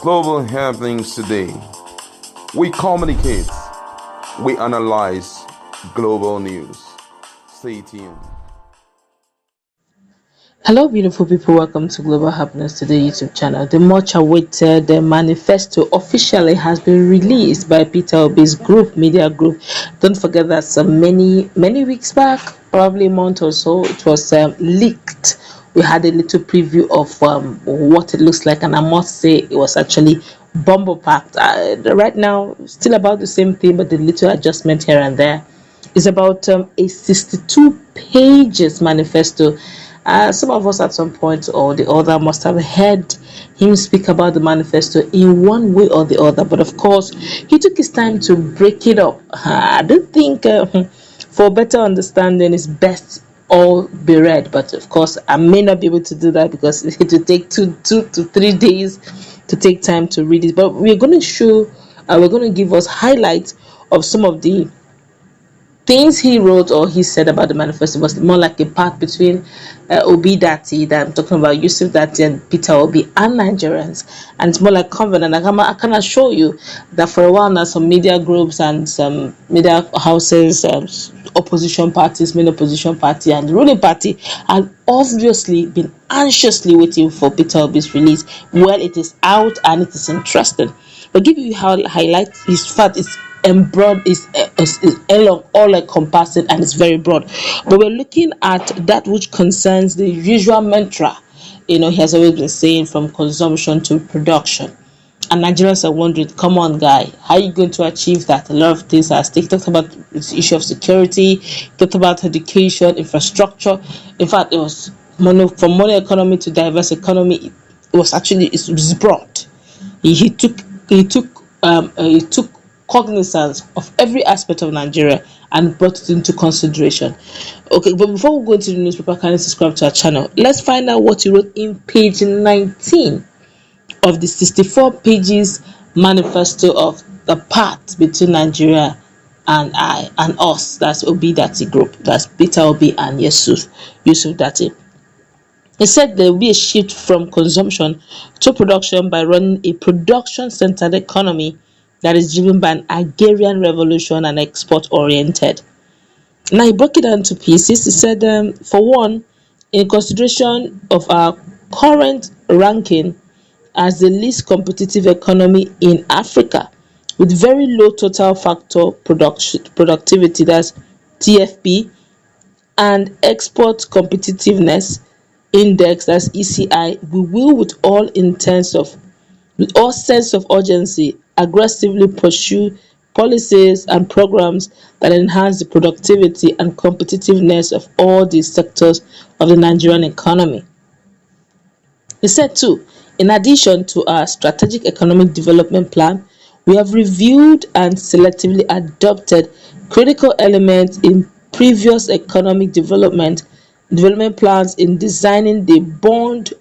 Global happenings today. We communicate, we analyze global news. Stay tuned. Hello, beautiful people. Welcome to Global Happiness Today YouTube channel. The much awaited manifesto officially has been released by PeterObi's media group. Don't forget that some many weeks back, probably a month or so, it was leaked. We had a little preview of what it looks like, and I must say it was actually bumble packed. Right now, still about the same thing, but the little adjustment here and there is about a 62 pages manifesto. Some of us at some point or the other must have heard him speak about the manifesto in one way or the other, but of course, he took his time to break it up. I don't think for better understanding, it's best all be read, but of course, I may not be able to do that because it will take two to 3 days to take time to read it. But we're going to we're going to give us highlights of some of the things he wrote or he said about the manifesto. Was more like a part between Obi Dati, that I'm talking about, Yusuf Dati and Peter Obi, and Nigerians, and it's more like covenant. I can assure you that for a while now, some media groups and some media houses, opposition parties, main opposition party, and the ruling party have obviously been anxiously waiting for Peter Obi's release. Well, it is out and it is interesting. But give you how highlight his fact is broad, is all encompassing, and it's very broad. But we're looking at that which concerns the usual mantra. He has always been saying, from consumption to production. And Nigerians are wondering, come on, guy, how are you going to achieve that? A lot of things are at stake. Talked about the issue of security, talked about education, infrastructure. In fact, it was from money economy to diverse economy. It was broad. He took he took cognizance of every aspect of Nigeria and brought it into consideration. Okay, but before we go into the newspaper, kindly subscribe to our channel. Let's find out what he wrote in page 19 of the 64 pages manifesto of the path between Nigeria and us. That's Obi Dati group. That's Peter Obi and Yusuf Dati. He said there will be a shift from consumption to production by running a production-centered economy that is driven by an agrarian revolution and export-oriented. Now, he broke it down to pieces. He said, for one, in consideration of our current ranking as the least competitive economy in Africa, with very low total factor productivity, that's TFP, and export competitiveness index, that's ECI, we will with all sense of urgency aggressively pursue policies and programs that enhance the productivity and competitiveness of all the sectors of the Nigerian economy. He said too, in addition to our strategic economic development plan, we have reviewed and selectively adopted critical elements in previous economic development plans in designing the bold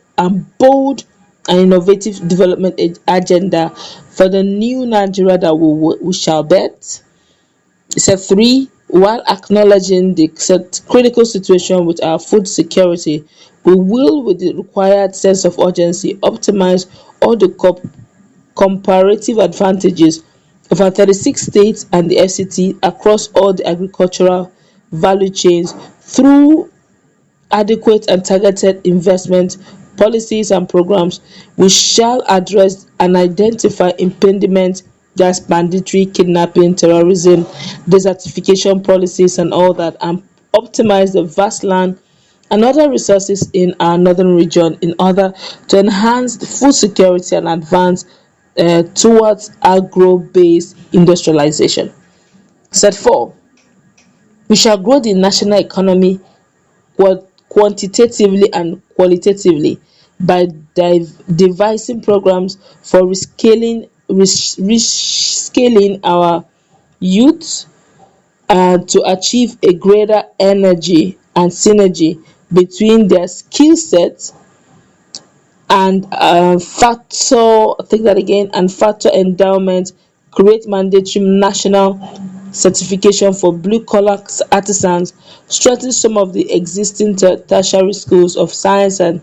and innovative development agenda for the new Nigeria that we shall bet. He said 3, while acknowledging the critical situation with our food security, we will, with the required sense of urgency, optimize all the comparative advantages of our 36 states and the FCT across all the agricultural value chains through adequate and targeted investment policies and programs. We shall address and identify impediments, that's banditry, kidnapping, terrorism, desertification policies and all that, and optimize the vast land and other resources in our northern region in order to enhance the food security and advance towards agro-based industrialization. Set 4, we shall grow the national economy quantitatively and qualitatively by devising programs for reskilling our youth to achieve a greater energy and synergy between their skill sets and factor endowment, create mandatory national certification for blue-collar artisans, strengthen some of the existing tertiary schools of science and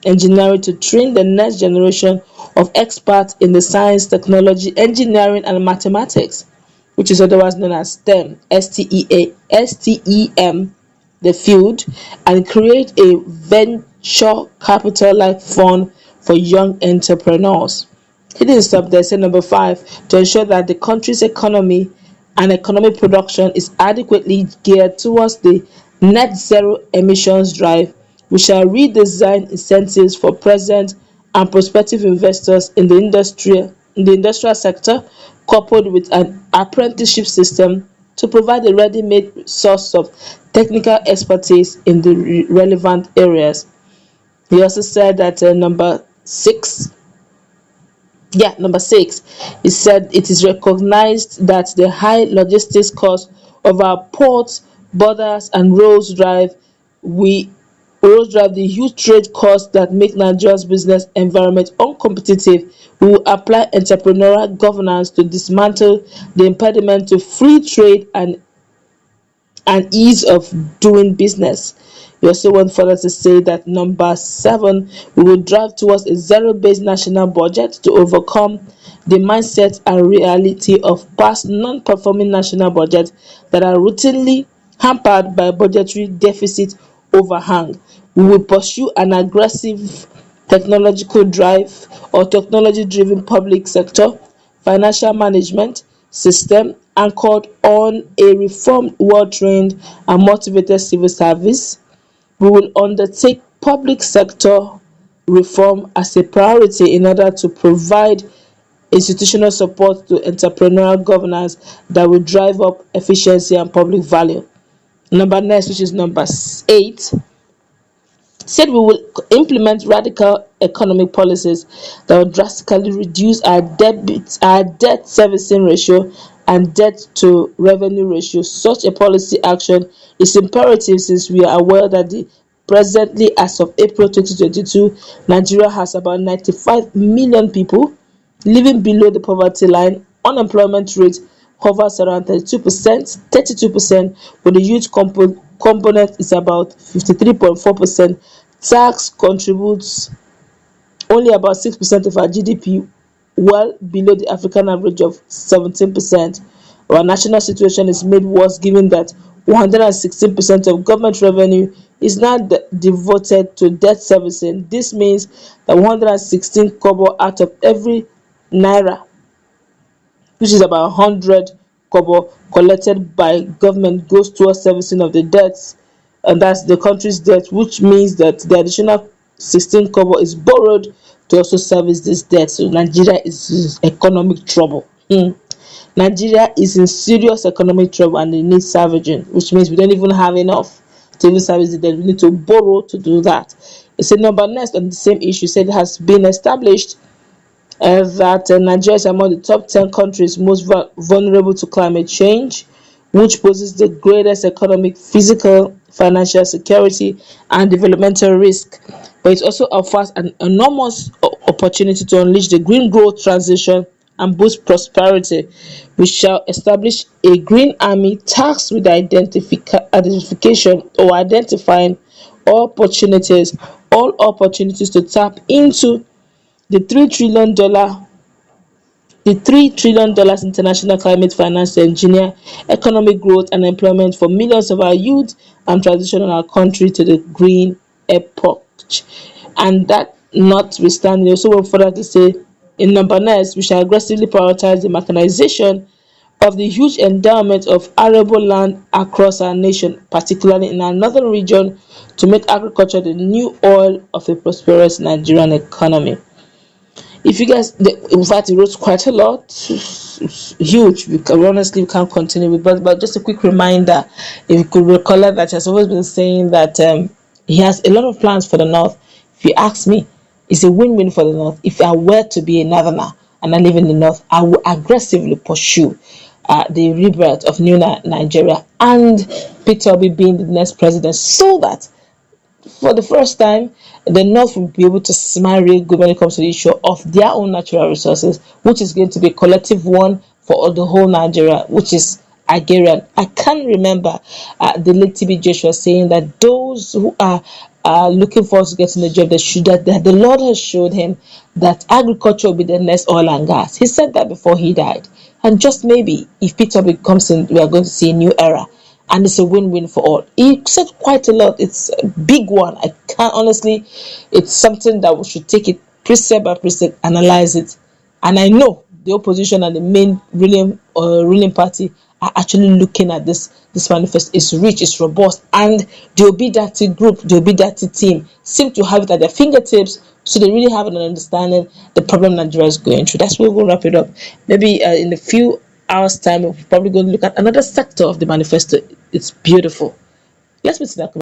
engineering to train the next generation of experts in the science, technology, engineering, and mathematics, which is otherwise known as STEM, STEM, the field, and create a venture capital-like fund for young entrepreneurs. He didn't stop there. Say number 5, to ensure that the country's economy and economic production is adequately geared towards the net zero emissions drive. We shall redesign incentives for present and prospective investors in the industrial sector, coupled with an apprenticeship system to provide a ready-made source of technical expertise in the relevant areas. He also said that number 6, he said it is recognized that the high logistics costs of our ports, borders, and roads drive the huge trade costs that make Nigeria's business environment uncompetitive. We will apply entrepreneurial governance to dismantle the impediment to free trade and ease of doing business. We also went further to say that number 7, we will drive towards a zero-based national budget to overcome the mindset and reality of past non-performing national budgets that are routinely hampered by budgetary deficit overhang. We will pursue an aggressive technological drive or technology-driven public sector financial management system anchored on a reformed, well-trained, and motivated civil service. We will undertake public sector reform as a priority in order to provide institutional support to entrepreneurial governance that will drive up efficiency and public value. Number next, which is number 8, said we will implement radical economic policies that will drastically reduce our debt servicing ratio and debt to revenue ratio. Such a policy action is imperative since we are aware that presently, as of April 2022, Nigeria has about 95 million people living below the poverty line. Unemployment rate hovers around 32%, but the youth component is about 53.4%. Tax contributes only about 6% of our GDP, well below the African average of 17%. Our national situation is made worse given that 116% of government revenue is now devoted to debt servicing. This means that 116 kobo out of every naira, which is about 100 kobo collected by government, goes towards servicing of the debts, and that's the country's debt, which means that the additional 16 kobo is borrowed to also service this debt. So Nigeria is in economic trouble. Nigeria is in serious economic trouble and it needs salvaging, which means we don't even have enough to even service the debt. We need to borrow to do that. It's a number next on the same issue. Said it has been established that Nigeria is among the top 10 countries most vulnerable to climate change, which poses the greatest economic, physical, financial security, and developmental risk. But it also offers an enormous opportunity to unleash the green growth transition and boost prosperity. We shall establish a green army tasked with identification or identifying all opportunities to tap into the $3 trillion international climate finance to engineer economic growth and employment for millions of our youth and transition our country to the green epoch. And that notwithstanding, also went further to say, in number 9, we shall aggressively prioritize the mechanization of the huge endowment of arable land across our nation, particularly in our northern region, to make agriculture the new oil of a prosperous Nigerian economy. If you guys, in fact, he wrote quite a lot, it's huge. We can't continue with, but just a quick reminder, if you could recall that he has always been saying that he has a lot of plans for the north. If you ask me, it's a win-win for the north. If I were to be a northerner and I live in the north, I will aggressively pursue the rebirth of new Nigeria and PeterObi being the next president, so that for the first time, the North will be able to smile real good when it comes to the issue of their own natural resources, which is going to be a collective one for the whole Nigeria, which is agrarian. I can remember the late TB Joshua saying that those who are looking forward to getting a job, that the Lord has showed him that agriculture will be the next oil and gas. He said that before he died. And just maybe, if PeterObi comes in, we are going to see a new era. And it's a win-win for all. He said quite a lot. It's a big one. I can't honestly, it's something that we should take it precept by precept, analyze it. And I know the opposition and the main ruling party are actually looking at this manifesto. It's rich, it's robust, and the Obidati group, the Obidati team seem to have it at their fingertips, so they really have an understanding the problem Nigeria is going through. That's where we'll wrap it up. Maybe in a few hours' time, we're probably going to look at another sector of the manifesto. It's beautiful. Let's meet in that